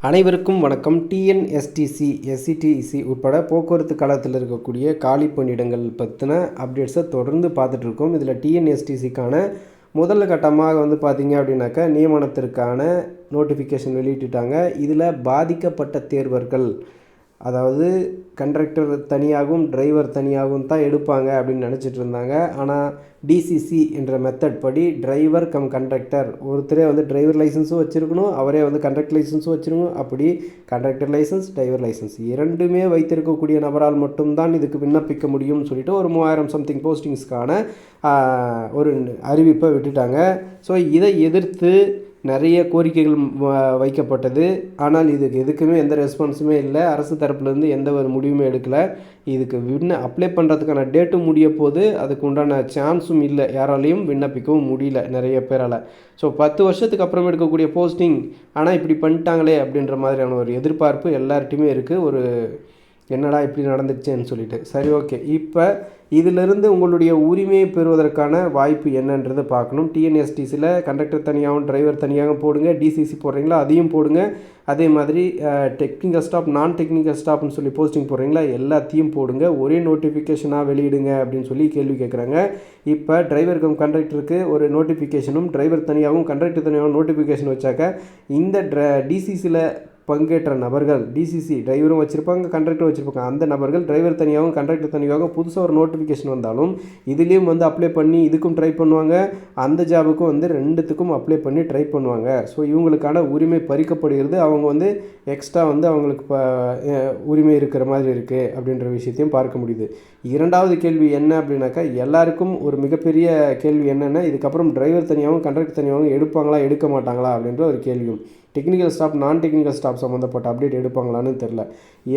அனைவருக்கும் வணக்கம். TNSTC, SCTC உட்பட போக்குவரத்து காலத்தில் இருக்கக்கூடிய காலி பணியிடங்கள் பற்றின அப்டேட்ஸை தொடர்ந்து பார்த்துட்ருக்கோம். இதில் டிஎன்எஸ்டிசிக்கான முதல் கட்டமாக பார்த்திங்க அப்படின்னாக்கா நியமனத்திற்கான நோட்டிஃபிகேஷன் வெளியிட்டுட்டாங்க. இதில் பாதிக்கப்பட்ட தேர்வர்கள், அதாவது கண்டக்டர் தனியாகவும் டிரைவர் தனியாகவும் தான் எடுப்பாங்க அப்படின்னு நினச்சிட்டு இருந்தாங்க. ஆனால் டிசிசி என்ற மெத்தட் படி டிரைவர் கம் கண்டக்டர், ஒருத்தரே டிரைவர் லைசன்ஸும் வச்சுருக்கணும், அவரே கண்டக்டர் லைசன்ஸும் வச்சுருக்கணும். அப்படி கண்டக்டர் லைசன்ஸ், டிரைவர் லைசன்ஸ் இரண்டுமே வைத்திருக்கக்கூடிய நபரால் மட்டும்தான் இதுக்கு விண்ணப்பிக்க முடியும்னு சொல்லிட்டு ஒரு 3000 சம்திங் போஸ்டிங்ஸ்க்கான ஒரு அறிவிப்பை விட்டுட்டாங்க. ஸோ இதை எதிர்த்து நிறைய கோரிக்கைகள் வைக்கப்பட்டது. ஆனால் இதுக்கு எதுக்குமே எந்த ரெஸ்பான்ஸுமே இல்லை. அரசு தரப்புலேருந்து எந்த ஒரு முடிவுமே எடுக்கலை. இதுக்கு அப்ளை பண்ணுறதுக்கான டேட்டும் முடிய போது, அதுக்கு உண்டான சான்ஸும் இல்லை, யாராலையும் விண்ணப்பிக்கவும் முடியல நிறைய பேரால். ஸோ 10 வருஷத்துக்கு அப்புறம் எடுக்கக்கூடிய போஸ்டிங், ஆனால் இப்படி பண்ணிட்டாங்களே அப்படின்ற மாதிரியான ஒரு எதிர்பார்ப்பு எல்லார்ட்டையுமே இருக்குது. ஒரு என்னடா இப்படி நடந்துச்சுன்னு சொல்லிட்டு. சரி, ஓகே, இப்போ இதிலிருந்து உங்களுடைய உரிமையை பெறுவதற்கான வாய்ப்பு என்னன்றதை பார்க்கணும். டிஎன்எஸ்டிசியில் கண்டக்டர் தனியாகவும் டிரைவர் தனியாகவும் போடுங்க. டிசிசி போடுறீங்களா அதையும் போடுங்க. அதே மாதிரி டெக்னிக்கல் ஸ்டாஃப், நான் டெக்னிக்கல் ஸ்டாஃப்னு சொல்லி போஸ்டிங் போடுறீங்களா எல்லாத்தையும் போடுங்க. ஒரே நோட்டிஃபிகேஷனாக வெளியிடுங்க அப்படின்னு சொல்லி கேள்வி கேட்குறாங்க. இப்போ டிரைவருக்கும் கண்டக்டருக்கு ஒரு நோட்டிஃபிகேஷனும், டிரைவர் தனியாகவும் கண்டக்டர் தனியாகவும் நோட்டிஃபிகேஷன் வச்சாக்க இந்த டிசிசியில் பங்கேற்ற நபர்கள், டிசிசி டிரைவரும் வச்சுருப்பாங்க, கண்டக்டரும் வச்சுருப்பாங்க, அந்த நபர்கள் டிரைவர் தனியாகவும் கண்டக்டர் தனியாகவும் புதுசாக ஒரு நோட்டிஃபிகேஷன் வந்தாலும் இதுலேயும் அப்ளை பண்ணி இதுக்கும் ட்ரை பண்ணுவாங்க, அந்த ஜாபுக்கும் ரெண்டுத்துக்கும் அப்ளை பண்ணி ட்ரை பண்ணுவாங்க. ஸோ இவங்களுக்கான உரிமை பறிக்கப்படுகிறது. அவங்க எக்ஸ்ட்ரா அவங்களுக்கு உரிமை இருக்கிற மாதிரி இருக்குது அப்படின்ற விஷயத்தையும் பார்க்க முடியுது. இரண்டாவது கேள்வி என்ன அப்படின்னாக்கா, எல்லாருக்கும் ஒரு மிகப்பெரிய கேள்வி என்னென்னா, இதுக்கப்புறம் டிரைவர் தனியாகவும் கண்டக்டர் தனியாகவும் எடுப்பாங்களா எடுக்க மாட்டாங்களா அப்படின்ற ஒரு கேள்வியும். டெக்னிக்கல் ஸ்டாஃப், நான் டெக்னிக்கல் ஸ்டாஃப் சம்மந்தப்பட்ட அப்டேட் எடுப்பாங்களான்னு தெரில.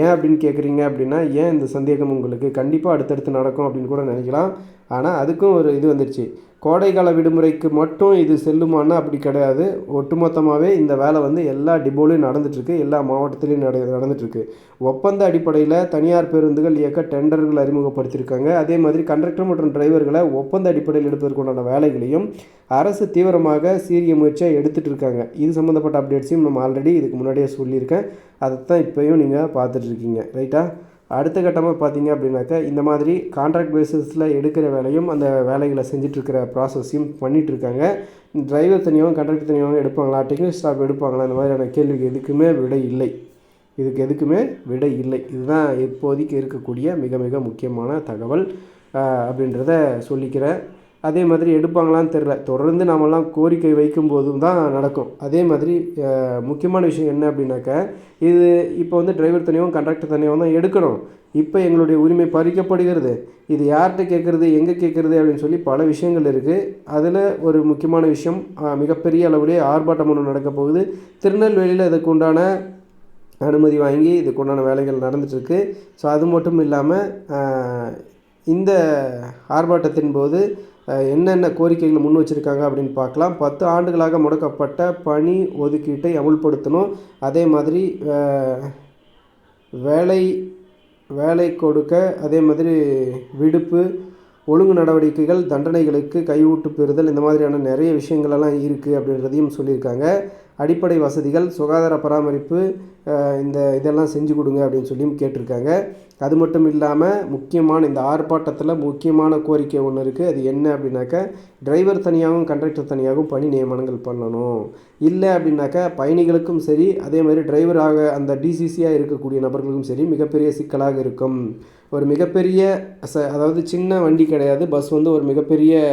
ஏன் அப்படின்னு கேட்குறீங்க அப்படின்னா, ஏன் இந்த சந்தேகம் உங்களுக்கு? கண்டிப்பாக அடுத்தடுத்து நடக்கும் அப்படின்னு கூட நினைக்கலாம். ஆனால் அதுக்கும் ஒரு இது வந்துடுச்சு. கோடைக்கால விடுமுறைக்கு மட்டும் இது செல்லுமானா அப்படி கிடையாது. ஒட்டுமொத்தமாகவே இந்த வேலை எல்லா டிப்போலையும் நடந்துகிட்ருக்கு, எல்லா மாவட்டத்திலையும் நடந்துகிட்ருக்கு. ஒப்பந்த அடிப்படையில் தனியார் பேருந்துகள் இயக்க டெண்டர்கள் அறிமுகப்படுத்தியிருக்காங்க. அதே மாதிரி கண்டக்டர் மற்றும் டிரைவர்களை ஒப்பந்த அடிப்படையில் எடுப்பதற்குண்டான வேலைகளையும் அரசு தீவிரமாக சீரிய முயற்சியாக எடுத்துகிட்டு இருக்காங்க. இது சம்மந்தப்பட்ட அப்டேட்ஸையும் நம்ம ஆல்ரெடி இதுக்கு முன்னாடியே சொல்லியிருக்கேன். அதைத்தான் இப்போயும் நீங்கள் பார்த்துட்ருக்கீங்க, ரைட்டா? அடுத்த கட்டமாக பார்த்தீங்க அப்படின்னாக்கா, இந்த மாதிரி கான்ட்ராக்ட் பேசிஸில் எடுக்கிற வேலையும் அந்த வேலைகளை செஞ்சிட்ருக்கிற ப்ராசஸையும் பண்ணிகிட்ருக்காங்க. டிரைவர் தனியாகவும் கண்டக்டர் தனியாகவும் எடுப்பாங்களா, டெக்னிக்கல் ஸ்டாஃப் எடுப்பாங்களா, இந்த மாதிரியான கேள்விக்கு எதுக்குமே விடை இல்லை. இதுதான் இப்போதைக்கு இருக்கக்கூடிய மிக மிக முக்கியமான தகவல் அப்படின்றத சொல்லிக்கிறேன். அதே மாதிரி எடுப்பாங்களான்னு தெரில. தொடர்ந்து நாமெல்லாம் கோரிக்கை வைக்கும்போதும் தான் நடக்கும். அதே மாதிரி முக்கியமான விஷயம் என்ன அப்படின்னாக்கா, இது இப்போ டிரைவர் தனியாகவும் கண்டக்டர் தனியாகவும் தான் எடுக்கணும். இப்போ எங்களுடைய உரிமை பறிக்கப்படுகிறது. இது யார்கிட்ட கேட்குறது, எங்கே கேட்குறது அப்படின்னு சொல்லி பல விஷயங்கள் இருக்குது. அதில் ஒரு முக்கியமான விஷயம், மிகப்பெரிய அளவிலே ஆர்ப்பாட்டம் ஒன்று நடக்க போகுது. திருநெல்வேலியில் இதுக்கு உண்டான அனுமதி வாங்கி இதுக்கு உண்டான வேலைகள் நடந்துகிட்ருக்கு. ஸோ அது மட்டும் இல்லாமல் இந்த ஆர்ப்பாட்டத்தின் போது என்னென்ன கோரிக்கைகளை முன் வச்சுருக்காங்க அப்படின்னு பார்க்கலாம். 10 ஆண்டுகளாக முடக்கப்பட்ட பணி ஒதுக்கீட்டை அமுல்படுத்தணும். அதே மாதிரி வேலை கொடுக்க, அதே மாதிரி விடுப்பு, ஒழுங்கு நடவடிக்கைகள், தண்டனைகளுக்கு கையூட்டு பெறுதல், இந்த மாதிரியான நிறைய விஷயங்களெல்லாம் இருக்குது அப்படின்றதையும் சொல்லியிருக்காங்க. அடிப்படை வசதிகள், சுகாதார பராமரிப்பு, இதெல்லாம் செஞ்சு கொடுங்க அப்படின்னு சொல்லியும் கேட்டிருக்காங்க. அது மட்டும் இல்லாமல் முக்கியமான இந்த ஆர்ப்பாட்டத்தில் முக்கியமான கோரிக்கை ஒன்று இருக்குது. அது என்ன அப்படின்னாக்கா, டிரைவர் தனியாகவும் கண்டக்டர் தனியாகவும் பணி நியமனங்கள் பண்ணணும். இல்லை அப்படின்னாக்கா பயணிகளுக்கும் சரி, அதே மாதிரி டிரைவராக அந்த டிசிசியாக இருக்கக்கூடிய நபர்களுக்கும் சரி மிகப்பெரிய சிக்கலாக இருக்கும். ஒரு மிகப்பெரிய அதாவது சின்ன வண்டி கிடையாது, பஸ் ஒரு மிகப்பெரிய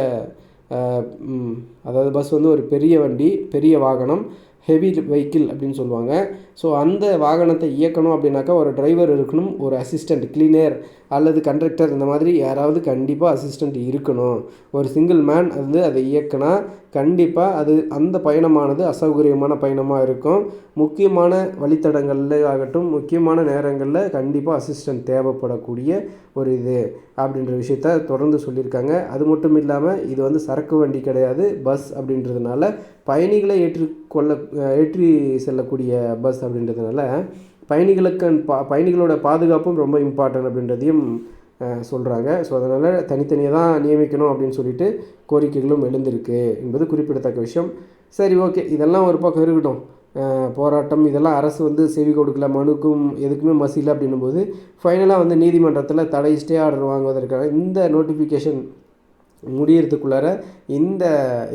பஸ் ஒரு பெரிய வண்டி, பெரிய வாகனம், ஹெவி வெஹிக்கிள் அப்படின்னு சொல்லுவாங்க. ஸோ அந்த வாகனத்தை இயக்கணும் அப்படின்னாக்கா ஒரு டிரைவர் இருக்கணும், ஒரு அசிஸ்டண்ட், கிளீனர் அல்லது கண்டக்டர், இந்த மாதிரி யாராவது கண்டிப்பாக அசிஸ்டண்ட் இருக்கணும். ஒரு சிங்கிள் மேன் அதை இயக்கினா கண்டிப்பாக அந்த பயணமானது அசௌகரியமான பயணமாக இருக்கும். முக்கியமான வழித்தடங்களில் ஆகட்டும், முக்கியமான நேரங்களில் கண்டிப்பாக அசிஸ்டண்ட் தேவைப்படக்கூடிய ஒரு இது அப்படின்ற விஷயத்த தொடர்ந்து சொல்லியிருக்காங்க. அது மட்டும் இல்லாமல் இது சரக்கு வண்டி கிடையாது, பஸ் அப்படின்றதுனால பயணிகளை ஏற்றி செல்லக்கூடிய பஸ் அப்படின்றதுனால பயணிகளோட பாதுகாப்பும் ரொம்ப இம்பார்ட்டன்ட் அப்படின்றதையும் சொல்கிறாங்க. ஸோ அதனால் தனித்தனியாக தான் நியமிக்கணும் அப்படின்னு சொல்லிட்டு கோரிக்கைகளும் எழுந்திருக்கு என்பது குறிப்பிடத்தக்க விஷயம். சரி, ஓகே, இதெல்லாம் ஒரு பக்கம் இருக்கட்டும். போராட்டம் இதெல்லாம் அரசு வந்து செவி கொடுக்கல, மனுக்கும் எதுக்குமே மசியல அப்படின்னும்போது ஃபைனலாக வந்து நீதிமன்றத்தில் தடை ஸ்டே ஆர்டர் வாங்குவதற்காக இந்த நோட்டிஃபிகேஷன் முடியறதுக்குள்ளார இந்த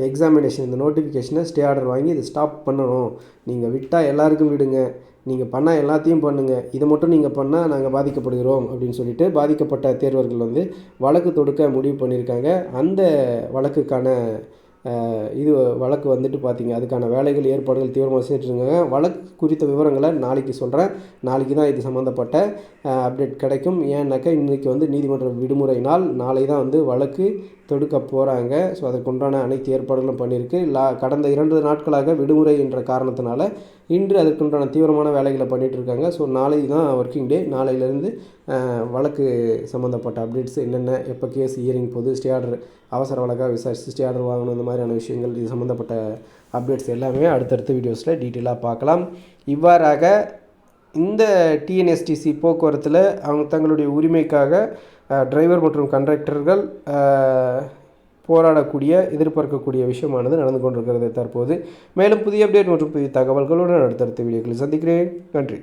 எக்ஸாமினேஷன் இந்த நோட்டிஃபிகேஷனை ஸ்டே ஆர்டர் வாங்கி இதை ஸ்டாப் பண்ணணும். நீங்கள் விட்டால் எல்லாருக்கும் விடுங்க, நீங்கள் பண்ணால் எல்லாத்தையும் பண்ணுங்கள், இதை மட்டும் நீங்கள் பண்ணால் நாங்கள் பாதிக்கப்படுகிறோம் அப்படின்னு சொல்லிட்டு பாதிக்கப்பட்ட தேர்வர்கள் வந்து வழக்கு தொடுக்க முடிவு பண்ணியிருக்காங்க. அந்த வழக்குக்கான இது வழக்கு வந்துட்டு பார்த்திங்க அதுக்கான வேலைகள் ஏற்பாடுகள் தீவிரமாக செஞ்சுருக்காங்க. வழக்கு குறித்த விவரங்களை நாளைக்கு சொல்கிறேன். நாளைக்கு தான் இது சம்மந்தப்பட்ட அப்டேட் கிடைக்கும். ஏன்னாக்கா இன்றைக்கி வந்து நீதிமன்ற விடுமுறை நாள், நாளை தான் வந்து வழக்கு தொடுக்க போகிறாங்க. ஸோ அதற்குண்டான அனைத்து ஏற்பாடுகளும் பண்ணியிருக்கு. கடந்த 2 நாட்களாக விடுமுறை என்ற காரணத்தினால இன்று அதற்குண்டான தீவிரமான வேலைகளை பண்ணிகிட்டு இருக்காங்க. ஸோ நாளை தான் ஒர்க்கிங் டே. நாளையிலேருந்து வழக்கு சம்மந்தப்பட்ட அப்டேட்ஸ் என்னென்ன, எப்போ கேஸ் ஹியரிங் போது, ஸ்டே ஆர்டர் அவசர வழக்காக விசாரித்து ஸ்டே ஆர்டர் வாங்கணும், இந்த மாதிரியான விஷயங்கள் இது சம்மந்தப்பட்ட அப்டேட்ஸ் எல்லாமே அடுத்தடுத்த வீடியோஸில் டீட்டெயிலாக பார்க்கலாம். இவ்வாறாக இந்த டிஎன்எஸ்டிசி போக்குவரத்தில் அவங்க தங்களுடைய உரிமைக்காக டிரைவர் மற்றும் கண்டக்டர்கள் போராடக்கூடிய எதிர்பார்க்கக்கூடிய விஷயமானது நடந்து கொண்டிருக்கிறது தற்போது. மேலும் புதிய அப்டேட் மற்றும் புதிய தகவல்களுடன் அடுத்தடுத்த வீடியோக்களில் சந்திக்கிறேன். நன்றி.